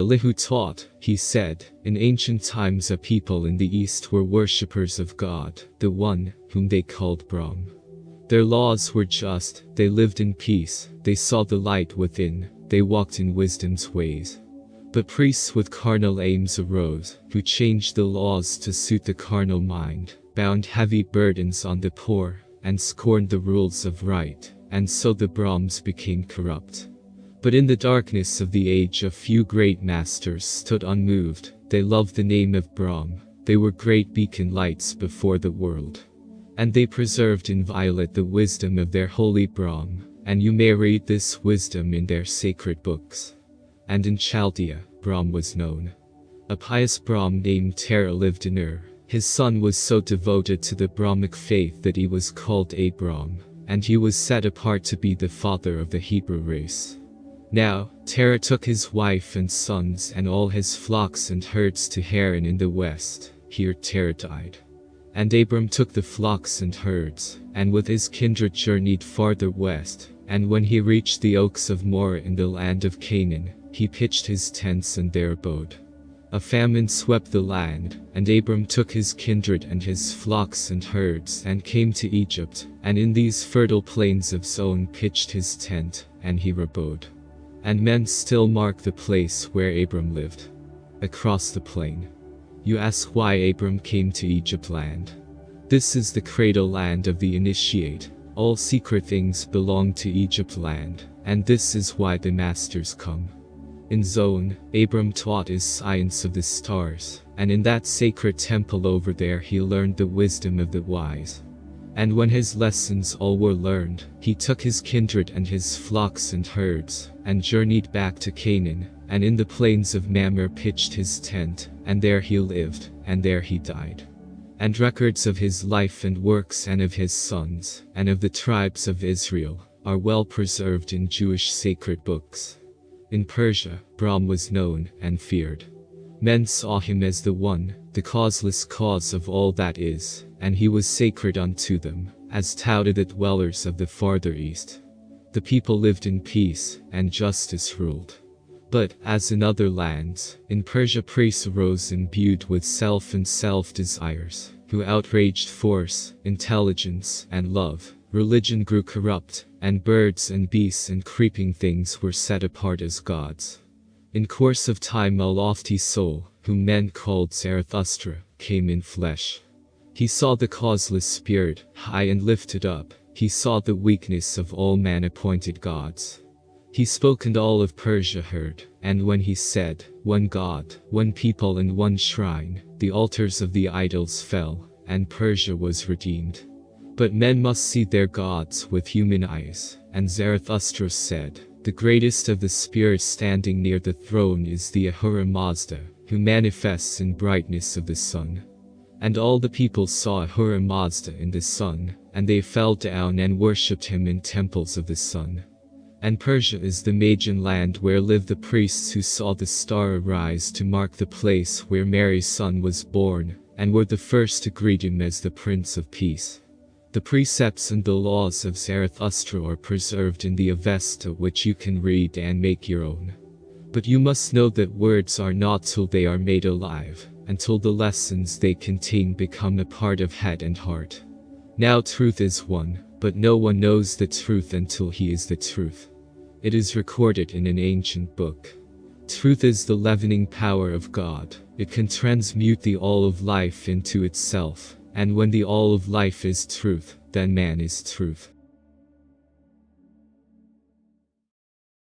Elihu taught, he said, in ancient times a people in the east were worshippers of God, the one, whom they called Brahm. Their laws were just, they lived in peace, they saw the light within, they walked in wisdom's ways. But priests with carnal aims arose, who changed the laws to suit the carnal mind, bound heavy burdens on the poor, and scorned the rules of right, and so the Brahms became corrupt. But in the darkness of the age a few great masters stood unmoved, they loved the name of Brahm, they were great beacon lights before the world. And they preserved inviolate the wisdom of their holy Brahm, and you may read this wisdom in their sacred books. And in Chaldea, Brahm was known. A pious Brahm named Terah lived in Ur. His son was so devoted to the Brahmic faith that he was called Abram, and he was set apart to be the father of the Hebrew race. Now, Terah took his wife and sons and all his flocks and herds to Haran in the west. Here Terah died. And Abram took the flocks and herds, and with his kindred journeyed farther west, and when he reached the oaks of Moreh in the land of Canaan, he pitched his tents and there abode. A famine swept the land, and Abram took his kindred and his flocks and herds and came to Egypt, and in these fertile plains of Zoan pitched his tent, and he abode. And men still mark the place where Abram lived. Across the plain. You ask why Abram came to Egypt land. This is the cradle land of the initiate, all secret things belong to Egypt land, and this is why the masters come. In Zoan, Abram taught his science of the stars, and in that sacred temple over there he learned the wisdom of the wise. And when his lessons all were learned, he took his kindred and his flocks and herds, and journeyed back to Canaan, and in the plains of Mamre pitched his tent, and there he lived, and there he died. And records of his life and works and of his sons, and of the tribes of Israel, are well preserved in Jewish sacred books. In Persia, Brahm was known and feared. Men saw him as the one, the causeless cause of all that is, and he was sacred unto them, as touted the dwellers of the farther east. The people lived in peace, and justice ruled. But, as in other lands, in Persia priests arose imbued with self and self-desires, who outraged force, intelligence, and love. Religion grew corrupt, and birds and beasts and creeping things were set apart as gods. In course of time a lofty soul, whom men called Zarathustra, came in flesh. He saw the causeless spirit, high and lifted up, he saw the weakness of all man-appointed gods. He spoke and all of Persia heard, and when he said, one God, one people and one shrine, the altars of the idols fell, and Persia was redeemed. But men must see their gods with human eyes, and Zarathustra said, the greatest of the spirits standing near the throne is the Ahura Mazda, who manifests in brightness of the sun. And all the people saw Ahura Mazda in the sun, and they fell down and worshipped him in temples of the sun. And Persia is the Magian land where live the priests who saw the star arise to mark the place where Mary's son was born, and were the first to greet him as the Prince of Peace. The precepts and the laws of Zarathustra are preserved in the Avesta, which you can read and make your own. But you must know that words are not till they are made alive, until the lessons they contain become a part of head and heart. Now truth is one, but no one knows the truth until he is the truth. It is recorded in an ancient book. Truth is the leavening power of God, it can transmute the all of life into itself. And when the all of life is truth, then man is truth.